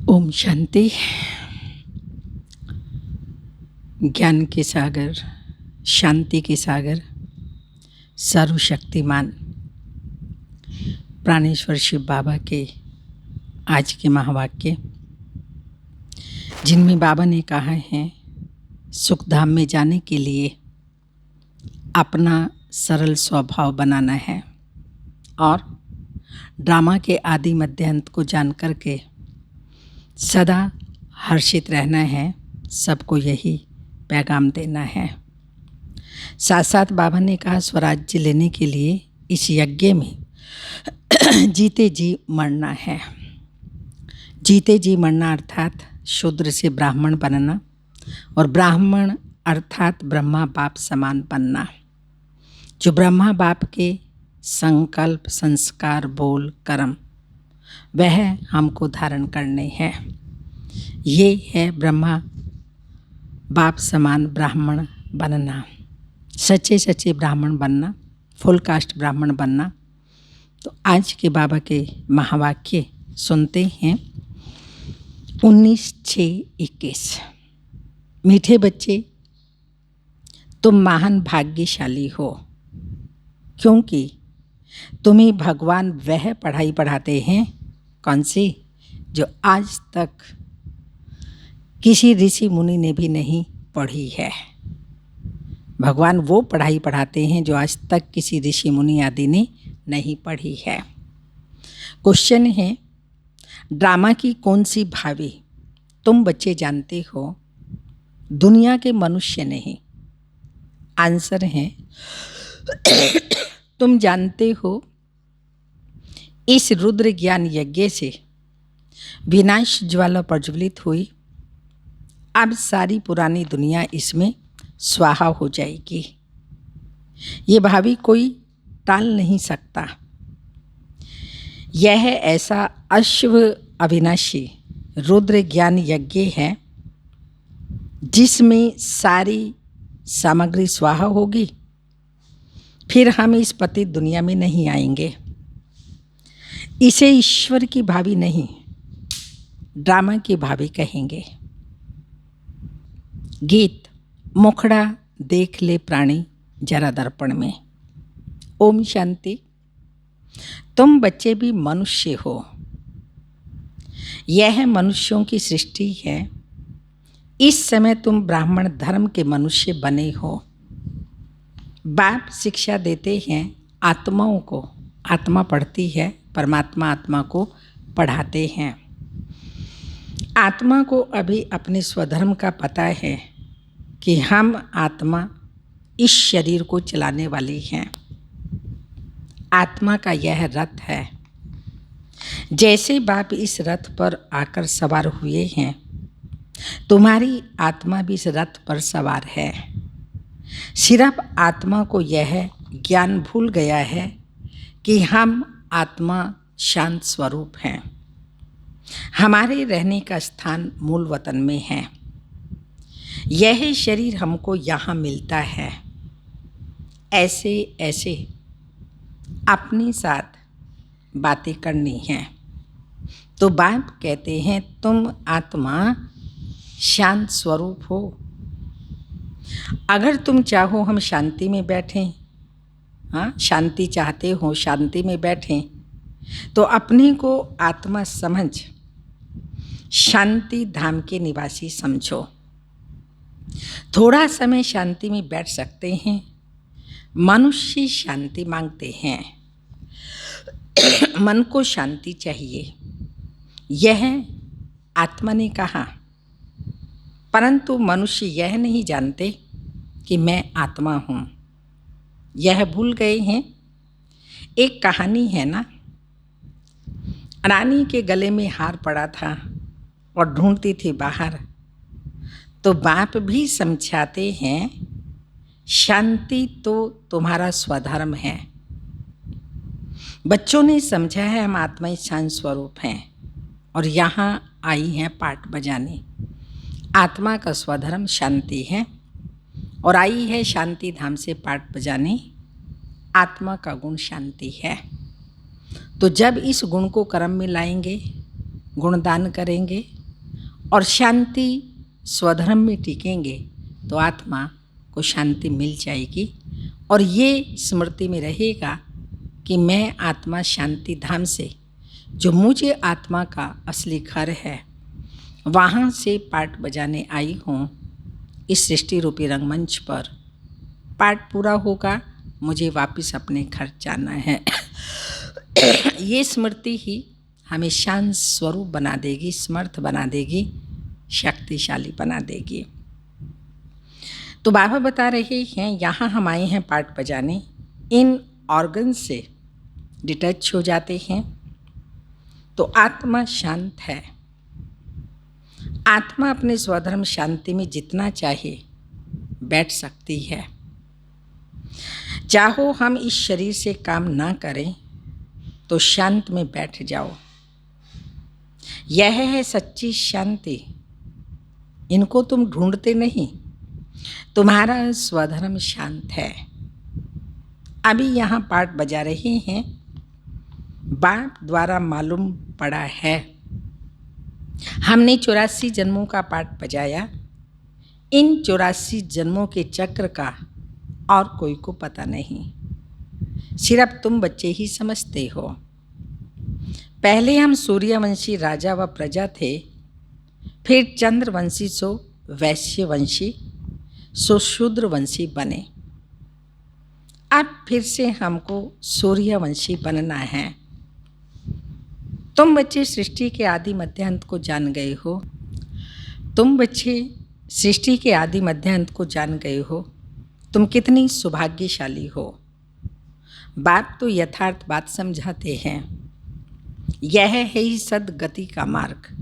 ओम शांति। ज्ञान के सागर, शांति के सागर, सर्वशक्तिमान प्राणेश्वर शिव बाबा के आज के महावाक्य, जिनमें बाबा ने कहा है सुखधाम में जाने के लिए अपना सरल स्वभाव बनाना है और ड्रामा के आदि मध्य अंत को जान कर के सदा हर्षित रहना है। सबको यही पैगाम देना है। साथ साथ बाबा ने कहा स्वराज्य लेने के लिए इस यज्ञ में जीते जी मरना है। जीते जी मरना अर्थात शूद्र से ब्राह्मण बनना और ब्राह्मण अर्थात ब्रह्मा बाप समान बनना। जो ब्रह्मा बाप के संकल्प, संस्कार, बोल, कर्म वह हमको धारण करने हैं। ये है ब्रह्मा बाप समान ब्राह्मण बनना, सच्चे सच्चे ब्राह्मण बनना, फुल कास्ट ब्राह्मण बनना। तो आज के बाबा के महावाक्य सुनते हैं। 19/6/21। मीठे बच्चे, तुम महान भाग्यशाली हो, क्योंकि तुम्हें भगवान वह पढ़ाई पढ़ाते हैं। कौन सी? जो आज तक किसी ऋषि मुनि ने भी नहीं पढ़ी है। भगवान वो पढ़ाई पढ़ाते हैं जो आज तक किसी ऋषि मुनि आदि ने नहीं पढ़ी है। क्वेश्चन है, ड्रामा की कौन सी भावी तुम बच्चे जानते हो? दुनिया के मनुष्य नहीं। आंसर है तुम जानते हो इस रुद्र ज्ञान यज्ञ से विनाश ज्वाला प्रज्वलित हुई। अब सारी पुरानी दुनिया इसमें स्वाहा हो जाएगी। ये भावी कोई टाल नहीं सकता। यह ऐसा अश्व अविनाशी रुद्र ज्ञान यज्ञ है जिसमें सारी सामग्री स्वाहा होगी। फिर हम इस पतित दुनिया में नहीं आएंगे। इसे ईश्वर की भावी नहीं, ड्रामा की भावी कहेंगे। गीत, मुखड़ा देख ले प्राणी जरा दर्पण में। ओम शांति। तुम बच्चे भी मनुष्य हो। यह मनुष्यों की सृष्टि है। इस समय तुम ब्राह्मण धर्म के मनुष्य बने हो। बाप शिक्षा देते हैं आत्माओं को। आत्मा पढ़ती है, परमात्मा आत्मा को पढ़ाते हैं। आत्मा को अभी अपने स्वधर्म का पता है कि हम आत्मा इस शरीर को चलाने वाली हैं। आत्मा का यह रथ है। जैसे बाप इस रथ पर आकर सवार हुए हैं, तुम्हारी आत्मा भी इस रथ पर सवार है। सिर्फ आत्मा को यह ज्ञान भूल गया है कि हम आत्मा शांत स्वरूप हैं। हमारे रहने का स्थान मूल वतन में है। यह शरीर हमको यहाँ मिलता है। ऐसे ऐसे अपने साथ बातें करनी हैं। तो बाप कहते हैं तुम आत्मा शांत स्वरूप हो। अगर तुम चाहो हम शांति में बैठें, शांति चाहते हो, शांति में बैठें, तो अपने को आत्मा समझ शांति धाम के निवासी समझो। थोड़ा समय शांति में बैठ सकते हैं। मनुष्य शांति मांगते हैं। मन को शांति चाहिए, यह आत्मा ने कहा। परंतु मनुष्य यह नहीं जानते कि मैं आत्मा हूँ। यह भूल गए हैं। एक कहानी है ना, रानी के गले में हार पड़ा था और ढूंढती थी बाहर। तो बाप भी समझाते हैं शांति तो तुम्हारा स्वधर्म है। बच्चों ने समझा है हम आत्मा शांत स्वरूप हैं और यहाँ आई हैं पाठ बजाने। आत्मा का स्वधर्म शांति है और आई है शांति धाम से पाठ बजाने। आत्मा का गुण शांति है। तो जब इस गुण को कर्म में लाएंगे, गुणदान करेंगे, और शांति स्वधर्म में टिकेंगे तो आत्मा को शांति मिल जाएगी। और ये स्मृति में रहेगा कि मैं आत्मा शांति धाम से, जो मुझे आत्मा का असली घर है, वहाँ से पाठ बजाने आई हूँ। इस सृष्टि रूपी रंगमंच पर पाठ पूरा होगा, मुझे वापस अपने घर जाना है। ये स्मृति ही हमें शांत स्वरूप बना देगी, समर्थ बना देगी, शक्तिशाली बना देगी। तो बाबा बता रहे हैं, यहाँ हम आए हैं पाठ बजाने, इन ऑर्गन से डिटैच हो जाते हैं तो आत्मा शांत है। आत्मा अपने स्वधर्म शांति में जितना चाहे बैठ सकती है। चाहो हम इस शरीर से काम ना करें तो शांत में बैठ जाओ। यह है सच्ची शांति। इनको तुम ढूंढते नहीं, तुम्हारा स्वधर्म शांत है। अभी यहाँ पाठ बजा रहे हैं, बाप द्वारा मालूम पड़ा है। हमने 84 जन्मों का पाठ बजाया। इन 84 जन्मों के चक्र का और कोई को पता नहीं, सिर्फ तुम बच्चे ही समझते हो। पहले हम सूर्यवंशी राजा व प्रजा थे, फिर चंद्रवंशी सो वैश्यवंशी सो शूद्रवंशी बने। अब फिर से हमको सूर्यवंशी बनना है। तुम बच्चे सृष्टि के आदि मध्य अंत को जान गए हो। तुम बच्चे सृष्टि के आदि मध्य अंत को जान गए हो। तुम कितनी सौभाग्यशाली हो। बाप तो यथार्थ बात समझाते हैं। यह है ही सदगति का मार्ग।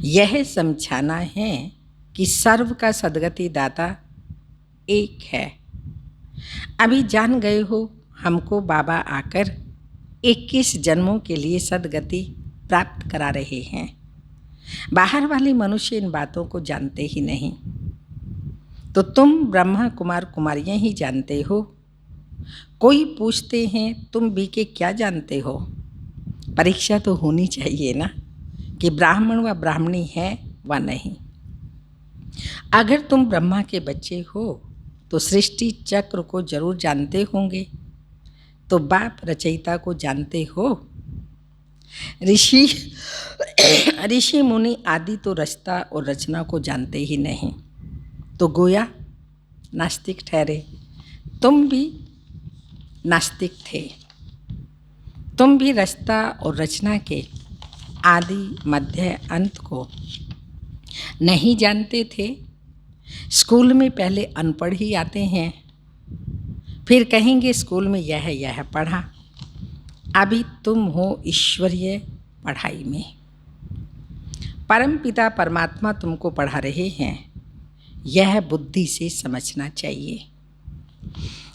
यह समझाना है कि सर्व का सदगति दाता एक है। अभी जान गए हो, हमको बाबा आकर 21 जन्मों के लिए सदगति प्राप्त करा रहे हैं। बाहर वाले मनुष्य इन बातों को जानते ही नहीं, तो तुम ब्रह्मा कुमार कुमारियाँ ही जानते हो। कोई पूछते हैं तुम भी के क्या जानते हो। परीक्षा तो होनी चाहिए ना कि ब्राह्मण व ब्राह्मणी है व नहीं। अगर तुम ब्रह्मा के बच्चे हो तो सृष्टि चक्र को जरूर जानते होंगे। तो बाप रचयिता को जानते हो। ऋषि मुनि आदि तो रचता और रचना को जानते ही नहीं, तो गोया नास्तिक ठहरे। तुम भी नास्तिक थे। तुम भी रचता और रचना के आदि मध्य अंत को नहीं जानते थे। स्कूल में पहले अनपढ़ ही आते हैं, फिर कहेंगे स्कूल में यह पढ़ा। अभी तुम हो ईश्वरीय पढ़ाई में। परम पिता परमात्मा तुमको पढ़ा रहे हैं, यह बुद्धि से समझना चाहिए।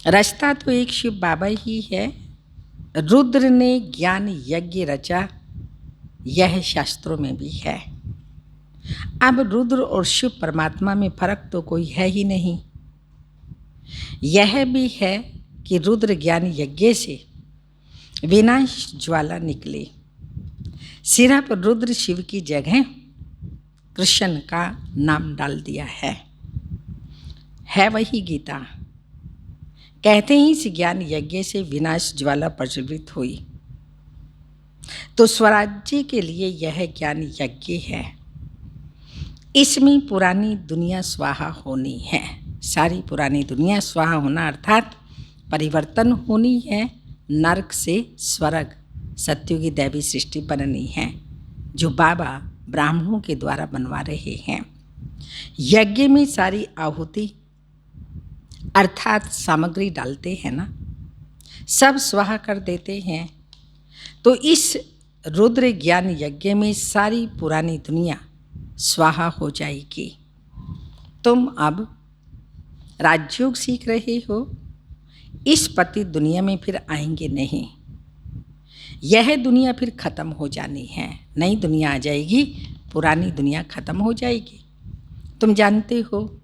रचता तो एक शिव बाबा ही है। रुद्र ने ज्ञान यज्ञ रचा, यह शास्त्रों में भी है। अब रुद्र और शिव परमात्मा में फर्क तो कोई है ही नहीं। यह भी है कि रुद्र ज्ञान यज्ञ से विनाश ज्वाला निकली। सिर्फ रुद्र शिव की जगह कृष्ण का नाम डाल दिया है वही गीता। कहते ही इस ज्ञान यज्ञ से विनाश ज्वाला प्रज्वलित हुई। तो स्वराज्य के लिए यह ज्ञान यज्ञ है। इसमें पुरानी दुनिया स्वाहा होनी है। सारी पुरानी दुनिया स्वाहा होना अर्थात परिवर्तन होनी है। नरक से स्वर्ग, सत्युगी दैवी सृष्टि बननी है, जो बाबा ब्राह्मणों के द्वारा बनवा रहे हैं। यज्ञ में सारी आहुति अर्थात सामग्री डालते हैं ना, सब स्वाहा कर देते हैं। तो इस रुद्र ज्ञान यज्ञ में सारी पुरानी दुनिया स्वाहा हो जाएगी। तुम अब राजयोग सीख रहे हो। इस पतित दुनिया में फिर आएंगे नहीं। यह दुनिया फिर ख़त्म हो जानी है, नई दुनिया आ जाएगी, पुरानी दुनिया ख़त्म हो जाएगी। तुम जानते हो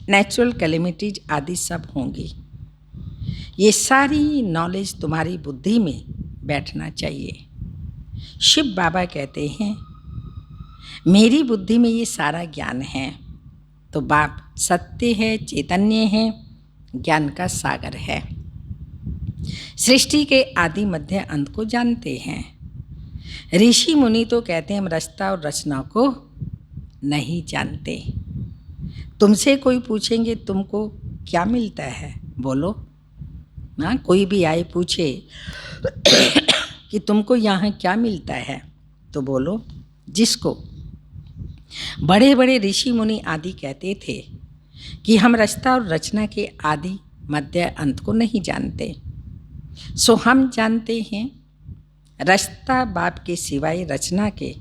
नेचुरल कैलेमिटीज आदि सब होंगी। ये सारी नॉलेज तुम्हारी बुद्धि में बैठना चाहिए। शिव बाबा कहते हैं मेरी बुद्धि में ये सारा ज्ञान है। तो बाप सत्य है, चैतन्य है, ज्ञान का सागर है। सृष्टि के आदि मध्य अंत को जानते हैं। ऋषि मुनि तो कहते हैं हम रचता और रचना को नहीं जानते। तुमसे कोई पूछेंगे तुमको क्या मिलता है, बोलो ना। कोई भी आए पूछे कि तुमको यहाँ क्या मिलता है, तो बोलो। जिसको बड़े बड़े ऋषि मुनि आदि कहते थे कि हम रचता और रचना के आदि मध्य अंत को नहीं जानते, सो हम जानते हैं रचता बाप के सिवाय रचना के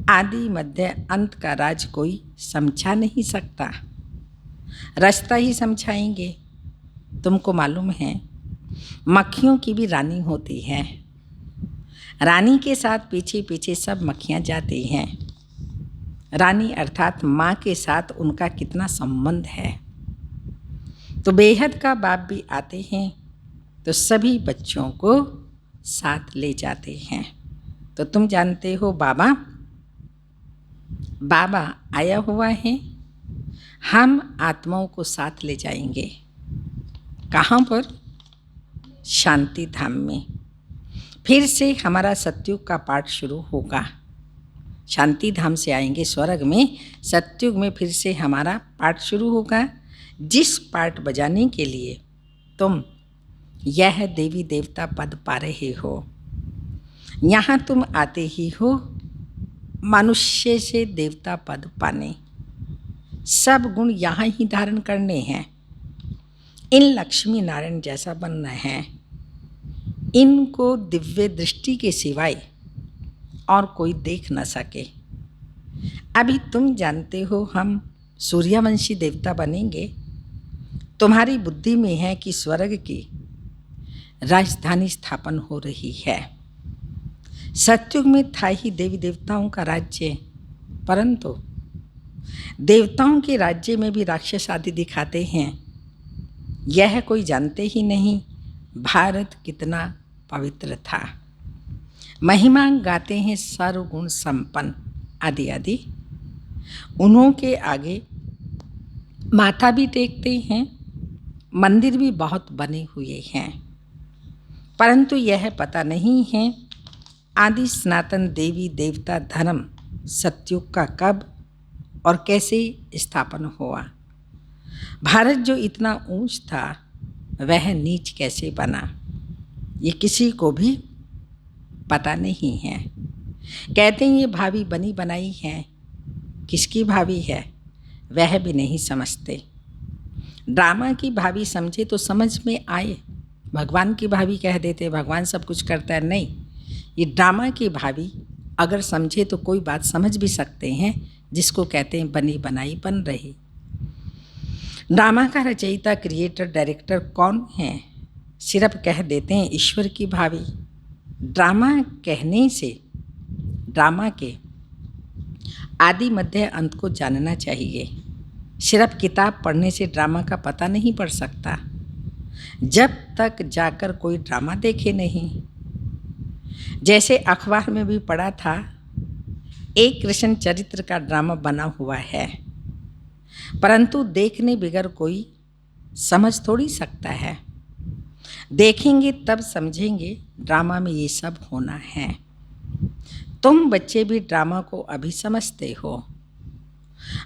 आदि मध्य अंत का राज कोई समझा नहीं सकता। रचता ही समझाएंगे। तुमको मालूम है मक्खियों की भी रानी होती है। रानी के साथ पीछे पीछे सब मक्खियाँ जाती हैं। रानी अर्थात माँ के साथ उनका कितना संबंध है। तो बेहद का बाप भी आते हैं तो सभी बच्चों को साथ ले जाते हैं। तो तुम जानते हो बाबा आया हुआ है। हम आत्माओं को साथ ले जाएंगे। कहाँ पर? शांति धाम में। फिर से हमारा सतयुग का पाठ शुरू होगा। शांति धाम से आएंगे स्वर्ग में, सतयुग में फिर से हमारा पाठ शुरू होगा। जिस पाठ बजाने के लिए तुम यह देवी देवता पद पा रहे हो, यहाँ तुम आते ही हो मनुष्य से देवता पद पाने। सब गुण यहाँ ही धारण करने हैं। इन लक्ष्मी नारायण जैसा बनना है। इनको दिव्य दृष्टि के सिवाय और कोई देख न सके। अभी तुम जानते हो हम सूर्यवंशी देवता बनेंगे। तुम्हारी बुद्धि में है कि स्वर्ग की राजधानी स्थापन हो रही है। सतयुग में था ही देवी देवताओं का राज्य, परंतु देवताओं के राज्य में भी राक्षस आदि दिखाते हैं। यह कोई जानते ही नहीं भारत कितना पवित्र था। महिमा गाते हैं सर्वगुण संपन्न आदि आदि। उन्हों के आगे माथा भी टेकते हैं। मंदिर भी बहुत बने हुए हैं, परंतु यह पता नहीं है आदि सनातन देवी देवता धर्म सतयुग का कब और कैसे स्थापन हुआ। भारत जो इतना ऊंच था वह नीच कैसे बना, ये किसी को भी पता नहीं है। कहते हैं ये भाभी बनी बनाई है। किसकी भाभी है वह भी नहीं समझते। ड्रामा की भाभी समझे तो समझ में आए। भगवान की भाभी कह देते भगवान सब कुछ करता है, नहीं। ये ड्रामा की भाभी अगर समझे तो कोई बात समझ भी सकते हैं, जिसको कहते हैं बनी बनाई बन रही। ड्रामा का रचयिता क्रिएटर डायरेक्टर कौन है? सिर्फ कह देते हैं ईश्वर की भाभी। ड्रामा कहने से ड्रामा के आदि मध्य अंत को जानना चाहिए। सिर्फ किताब पढ़ने से ड्रामा का पता नहीं पड़ सकता, जब तक जाकर कोई ड्रामा देखे नहीं। जैसे अखबार में भी पढ़ा था एक कृष्ण चरित्र का ड्रामा बना हुआ है, परंतु देखने बगैर कोई समझ थोड़ी सकता है। देखेंगे तब समझेंगे ड्रामा में ये सब होना है। तुम बच्चे भी ड्रामा को अभी समझते हो।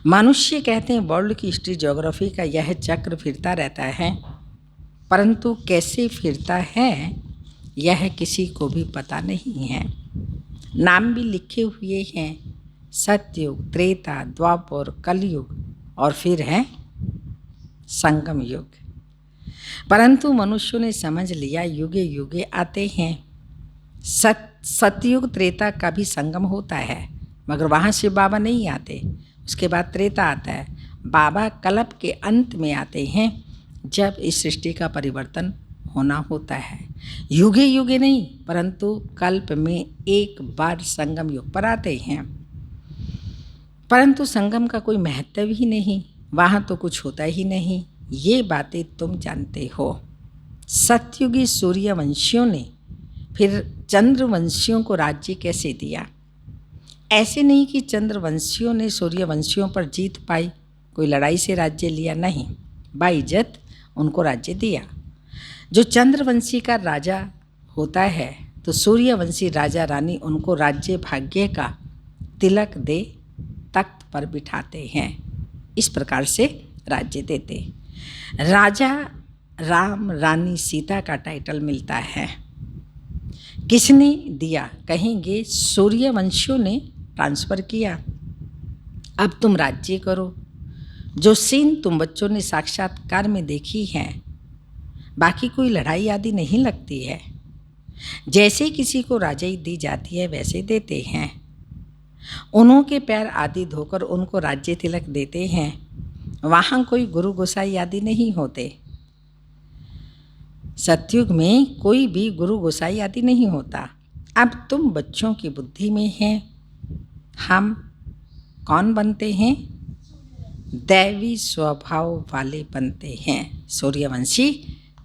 मनुष्य कहते हैं वर्ल्ड की हिस्ट्री ज्योग्राफी का यह चक्र फिरता रहता है, परंतु कैसे फिरता है यह किसी को भी पता नहीं है। नाम भी लिखे हुए हैं सतयुग, त्रेता, द्वापर, कलयुग और फिर है संगम युग। परंतु मनुष्यों ने समझ लिया युगे युगे आते हैं। सतयुग त्रेता का भी संगम होता है, मगर वहाँ से बाबा नहीं आते। उसके बाद त्रेता आता है। बाबा कल्प के अंत में आते हैं, जब इस सृष्टि का परिवर्तन होना होता है। युगे युगे नहीं, परंतु कल्प में एक बार संगम युग पर आते हैं। परंतु संगम का कोई महत्व ही नहीं, वहाँ तो कुछ होता ही नहीं। ये बातें तुम जानते हो। सतयुगी सूर्यवंशियों ने फिर चंद्रवंशियों को राज्य कैसे दिया? ऐसे नहीं कि चंद्रवंशियों ने सूर्यवंशियों पर जीत पाई, कोई लड़ाई से राज्य लिया, नहीं, बाइज्जत उनको राज्य दिया। जो चंद्रवंशी का राजा होता है तो सूर्यवंशी राजा रानी उनको राज्य भाग्य का तिलक दे तख्त पर बिठाते हैं, इस प्रकार से राज्य देते। राजा राम, रानी सीता का टाइटल मिलता है। किसने दिया? कहेंगे सूर्यवंशियों ने ट्रांसफ़र किया। अब तुम राज्य करो। जो सीन तुम बच्चों ने साक्षात्कार में देखी है, बाकी कोई लड़ाई आदि नहीं लगती है। जैसे किसी को राजाई दी जाती है वैसे देते हैं। उन्हों के पैर आदि धोकर उनको राज्य तिलक देते हैं। वहाँ कोई गुरु गोसाई आदि नहीं होते। सतयुग में कोई भी गुरु गोसाई आदि नहीं होता। अब तुम बच्चों की बुद्धि में हैं। हम कौन बनते हैं? दैवी स्वभाव वाले बनते हैं। सूर्यवंशी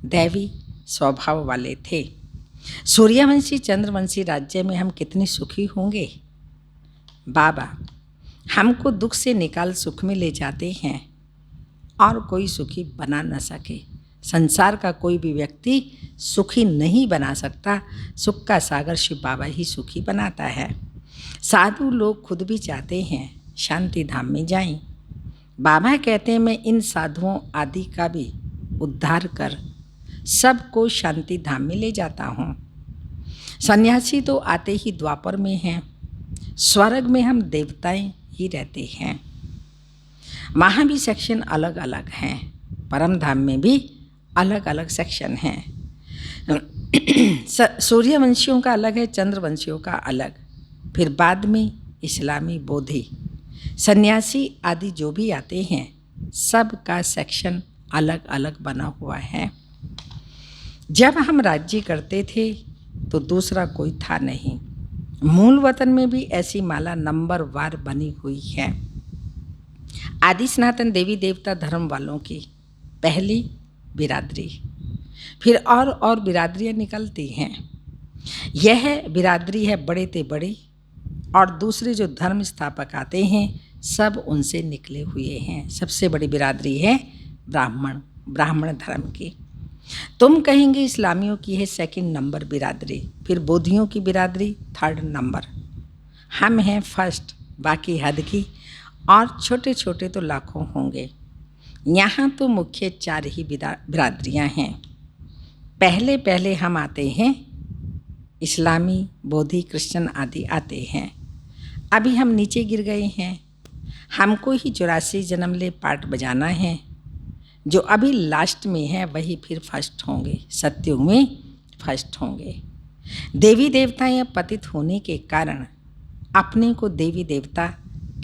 दैवी स्वभाव वाले थे। सूर्यवंशी चंद्रवंशी राज्य में हम कितने सुखी होंगे। बाबा हमको दुख से निकाल सुख में ले जाते हैं और कोई सुखी बना न सके। संसार का कोई भी व्यक्ति सुखी नहीं बना सकता। सुख का सागर शिव बाबा ही सुखी बनाता है। साधु लोग खुद भी चाहते हैं शांति धाम में जाएं। बाबा कहते हैं मैं इन साधुओं आदि का भी उद्धार कर सबको शांति धाम में ले जाता हूँ। सन्यासी तो आते ही द्वापर में हैं। स्वर्ग में हम देवताएं ही रहते हैं। वहाँ भी सेक्शन अलग अलग हैं। परम धाम में भी अलग अलग सेक्शन हैं। सूर्यवंशियों का अलग है, चंद्रवंशियों का अलग, फिर बाद में इस्लामी, बोधि, सन्यासी आदि जो भी आते हैं सब का सेक्शन अलग अलग बना हुआ है। जब हम राज्य करते थे तो दूसरा कोई था नहीं। मूल वतन में भी ऐसी माला नंबर वार बनी हुई है। आदि सनातन देवी देवता धर्म वालों की पहली बिरादरी, फिर और बिरादरियाँ निकलती हैं। यह बिरादरी है बड़े ते बड़ी, और दूसरे जो धर्म स्थापक आते हैं सब उनसे निकले हुए हैं। सबसे बड़ी बिरादरी है ब्राह्मण धर्म की। तुम कहेंगे इस्लामियों की है सेकंड नंबर बिरादरी, फिर बोधियों की बिरादरी थर्ड नंबर। हम हैं फर्स्ट, बाकी हद की, और छोटे छोटे तो लाखों होंगे। यहाँ तो मुख्य 4 ही बिरादरियाँ हैं। पहले पहले हम आते हैं, इस्लामी, बोधि, क्रिश्चियन आदि आते हैं। अभी हम नीचे गिर गए हैं। हमको ही 84 जन्म ले पार्ट बजाना है। जो अभी लास्ट में है वही फिर फर्स्ट होंगे, सतयुग में फर्स्ट होंगे। देवी देवताएं पतित होने के कारण अपने को देवी देवता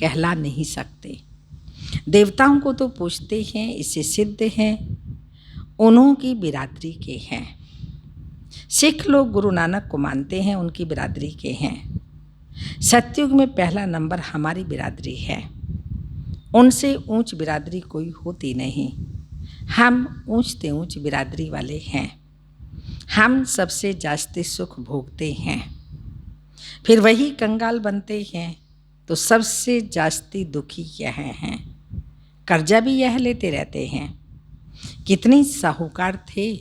कहला नहीं सकते। देवताओं को तो पूछते हैं, इससे सिद्ध है उन्हों की बिरादरी के हैं। सिख लोग गुरु नानक को मानते हैं, उनकी बिरादरी के हैं। सतयुग में पहला नंबर हमारी बिरादरी है। उनसे ऊंच बिरादरी कोई होती नहीं। हम ऊंचते ऊंच बिरादरी वाले हैं। हम सबसे जास्ती सुख भोगते हैं। फिर वही कंगाल बनते हैं तो सबसे जास्ती दुखी यह हैं। कर्जा भी यह लेते रहते हैं। कितने साहूकार थे,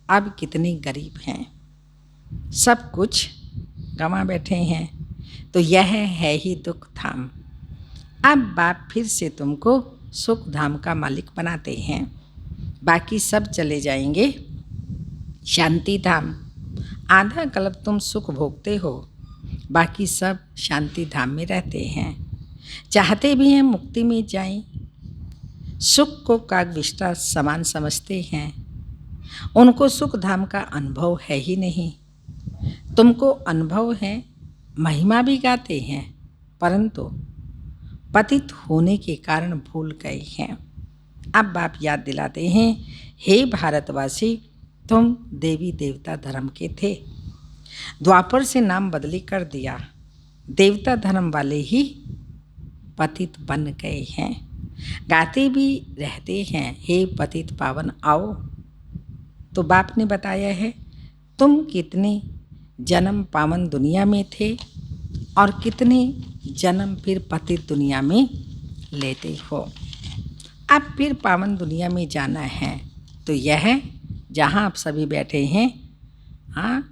अब कितने गरीब हैं। सब कुछ गंवा बैठे हैं। तो यह है ही दुख धाम। अब बाप फिर से तुमको सुख धाम का मालिक बनाते हैं। बाकी सब चले जाएंगे शांति धाम। आधा कल्प तुम सुख भोगते हो, बाकी सब शांति धाम में रहते हैं। चाहते भी हैं मुक्ति में जाएं। सुख को कागविष्टा समान समझते हैं। उनको सुख धाम का अनुभव है ही नहीं। तुमको अनुभव है, महिमा भी गाते हैं, परंतु पतित होने के कारण भूल गए हैं। अब बाप याद दिलाते हैं, हे भारतवासी, तुम देवी देवता धर्म के थे। द्वापर से नाम बदली कर दिया। देवता धर्म वाले ही पतित बन गए हैं। गाते भी रहते हैं, हे पतित पावन आओ। तो बाप ने बताया है तुम कितने जन्म पावन दुनिया में थे और कितने जन्म फिर पतित दुनिया में लेते हो। अब फिर पावन दुनिया में जाना है। तो यह जहाँ आप सभी बैठे हैं, हाँ,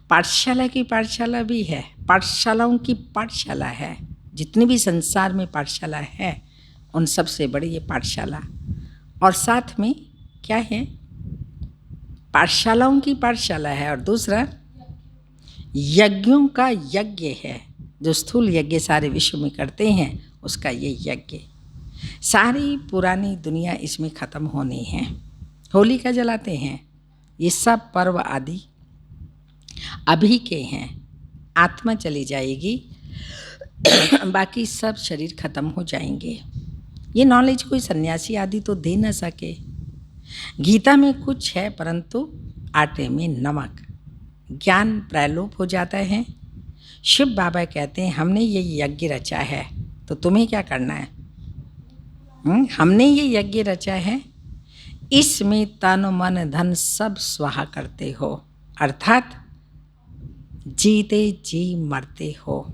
पाठशाला की पाठशाला भी है, पाठशालाओं की पाठशाला है। जितनी भी संसार में पाठशाला है उन सबसे बड़ी ये पाठशाला। और साथ में क्या है, पाठशालाओं की पाठशाला है और दूसरा यज्ञों का यज्ञ है। जो स्थूल यज्ञ सारे विश्व में करते हैं उसका ये यज्ञ। सारी पुरानी दुनिया इसमें ख़त्म होनी है। होलिका जलाते हैं, ये सब पर्व आदि अभी के हैं। आत्मा चली जाएगी, बाकी सब शरीर खत्म हो जाएंगे। ये नॉलेज कोई सन्यासी आदि तो दे न सके। गीता में कुछ है परंतु आटे में नमक, ज्ञान प्रलोप हो जाता है। शिव बाबा कहते हैं हमने ये यज्ञ रचा है तो तुम्हें क्या करना है? हमने ये यज्ञ रचा है, इसमें तन मन धन सब स्वाहा करते हो, अर्थात जीते जी मरते हो।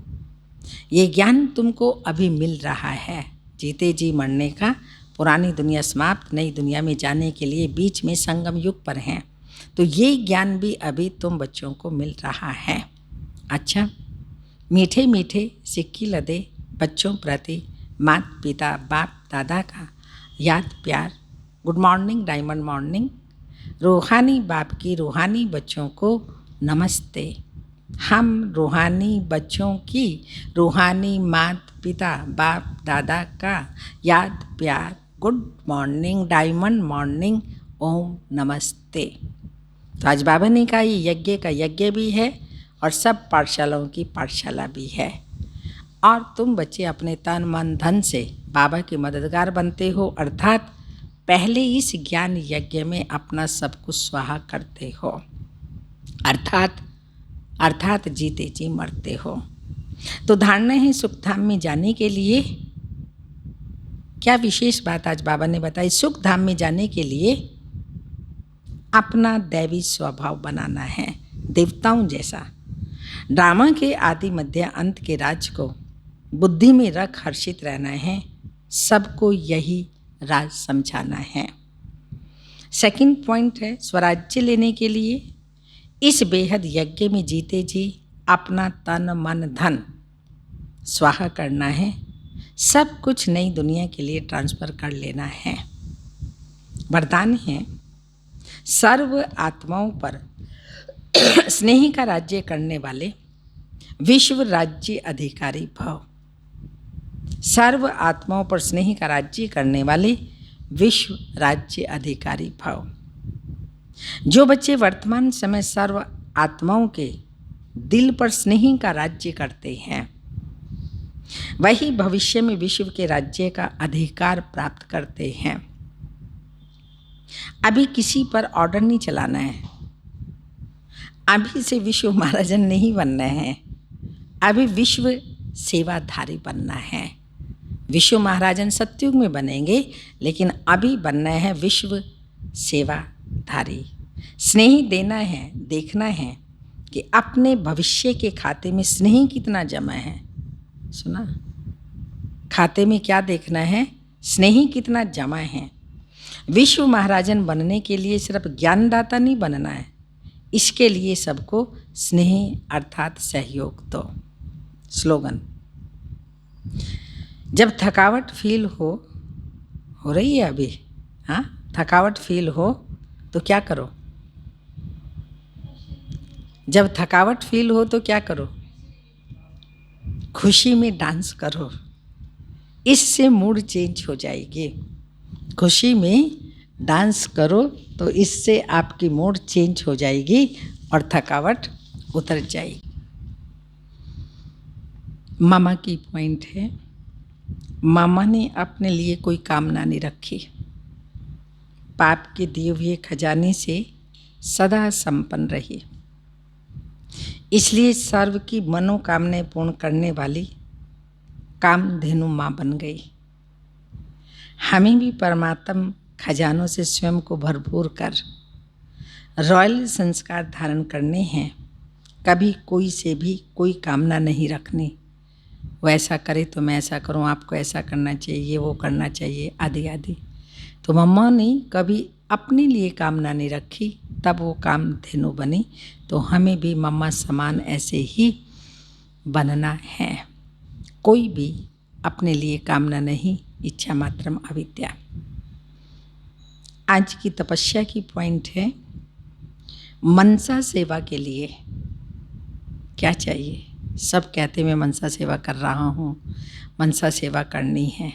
ये ज्ञान तुमको अभी मिल रहा है। जीते जी मरने का, पुरानी दुनिया समाप्त, नई दुनिया में जाने के लिए बीच में संगम युग पर हैं। तो ये ज्ञान भी अभी तुम बच्चों को मिल रहा है। अच्छा, मीठे मीठे सिक्की लदे बच्चों प्रति माता पिता बाप दादा का याद प्यार। Good morning, diamond morning. रूहानी बाप की रूहानी बच्चों को नमस्ते। हम रूहानी बच्चों की रूहानी माता पिता बाप दादा का याद प्यार। गुड मॉर्निंग, डायमंड मॉर्निंग, ओम नमस्ते। तो आज बाबा ने कहा ये यज्ञ का यज्ञ भी है और सब पाठशालाओं की पाठशाला भी है। और तुम बच्चे अपने तन मन धन से बाबा के मददगार बनते हो, अर्थात पहले इस ज्ञान यज्ञ में अपना सब कुछ स्वाहा करते हो, अर्थात जीते जी मरते हो। तो धारणा है सुखधाम में जाने के लिए। क्या विशेष बात आज बाबा ने बताई? सुखधाम में जाने के लिए अपना दैवी स्वभाव बनाना है, देवताओं जैसा। ड्रामा के आदि मध्य अंत के राज को बुद्धि में रख हर्षित रहना है, सबको यही राज समझाना है। सेकंड पॉइंट है स्वराज्य लेने के लिए इस बेहद यज्ञ में जीते जी अपना तन मन धन स्वाहा करना है, सब कुछ नई दुनिया के लिए ट्रांसफ़र कर लेना है। वरदान है सर्व आत्माओं पर स्नेह का राज्य करने वाले विश्व राज्य अधिकारी भव। सर्व आत्माओं पर स्नेह का राज्य करने वाले विश्व राज्य अधिकारी भव। जो बच्चे वर्तमान समय सर्व आत्माओं के दिल पर स्नेह का राज्य करते हैं वही भविष्य में विश्व के राज्य का अधिकार प्राप्त करते हैं। अभी किसी पर ऑर्डर नहीं चलाना है, अभी से विश्व महाराजन नहीं बनना है, अभी विश्व सेवाधारी बनना है। विश्व महाराजन सतयुग में बनेंगे, लेकिन अभी बनना है विश्व सेवाधारी। स्नेह देना है, देखना है कि अपने भविष्य के खाते में स्नेह कितना जमा है। सुना? खाते में क्या देखना है? स्नेह कितना जमा है। विश्व महाराजन बनने के लिए सिर्फ ज्ञानदाता नहीं बनना है, इसके लिए सबको स्नेह अर्थात सहयोग दो। स्लोगन। जब थकावट फील हो रही है अभी, हाँ, थकावट फील हो तो क्या करो? जब थकावट फील हो तो क्या करो? खुशी में डांस करो, इससे मूड चेंज हो जाएगी। खुशी में डांस करो तो इससे आपकी मूड चेंज हो जाएगी और थकावट उतर जाएगी। मामा की पॉइंट है, मामा ने अपने लिए कोई कामना नहीं रखी, पाप के दिए हुए खजाने से सदा संपन्न रही, इसलिए सर्व की मनोकामनाएं पूर्ण करने वाली कामधेनु माँ बन गई। हमें भी परमात्म खजानों से स्वयं को भरपूर कर रॉयल संस्कार धारण करने हैं। कभी कोई से भी कोई कामना नहीं रखनी, वो ऐसा करे तो मैं ऐसा करूं, आपको ऐसा करना चाहिए, वो करना चाहिए, आदि आदि। तो मम्मा ने कभी अपने लिए कामना नहीं रखी, तब वो कामधेनु बनी। तो हमें भी मम्मा समान ऐसे ही बनना है। कोई भी अपने लिए कामना नहीं, इच्छा मात्रम अविद्या। आज की तपस्या की पॉइंट है, मनसा सेवा के लिए क्या चाहिए। सब कहते मैं मनसा सेवा कर रहा हूँ, मनसा सेवा करनी है,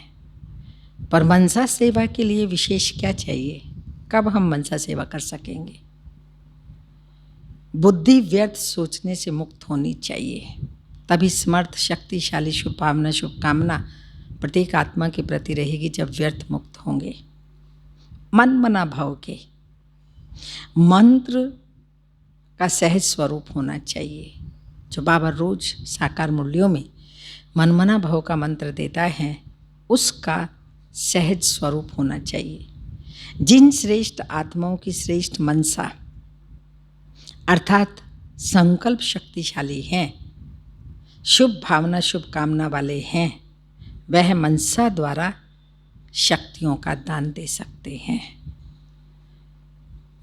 पर मनसा सेवा के लिए विशेष क्या चाहिए? कब हम मनसा सेवा कर सकेंगे? बुद्धि व्यर्थ सोचने से मुक्त होनी चाहिए, तभी समर्थ, शक्तिशाली, शुभ भावना, शुभकामना प्रत्येक आत्मा के प्रति रहेगी जब व्यर्थ मुक्त होंगे। मन मना भाव के मंत्र का सहज स्वरूप होना चाहिए। जो बाबा रोज साकार मूल्यों में मनमना भाव का मंत्र देता है, उसका सहज स्वरूप होना चाहिए। जिन श्रेष्ठ आत्माओं की श्रेष्ठ मनसा अर्थात संकल्प शक्तिशाली हैं, शुभ भावना शुभकामना वाले हैं, वह मनसा द्वारा शक्तियों का दान दे सकते हैं।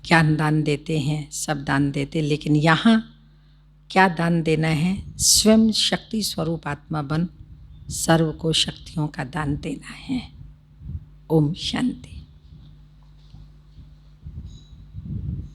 ज्ञान दान देते हैं, सब दान देते, लेकिन यहाँ क्या दान देना है? स्वयं शक्ति स्वरूप आत्मा बन सर्व को शक्तियों का दान देना है। ओम शांति।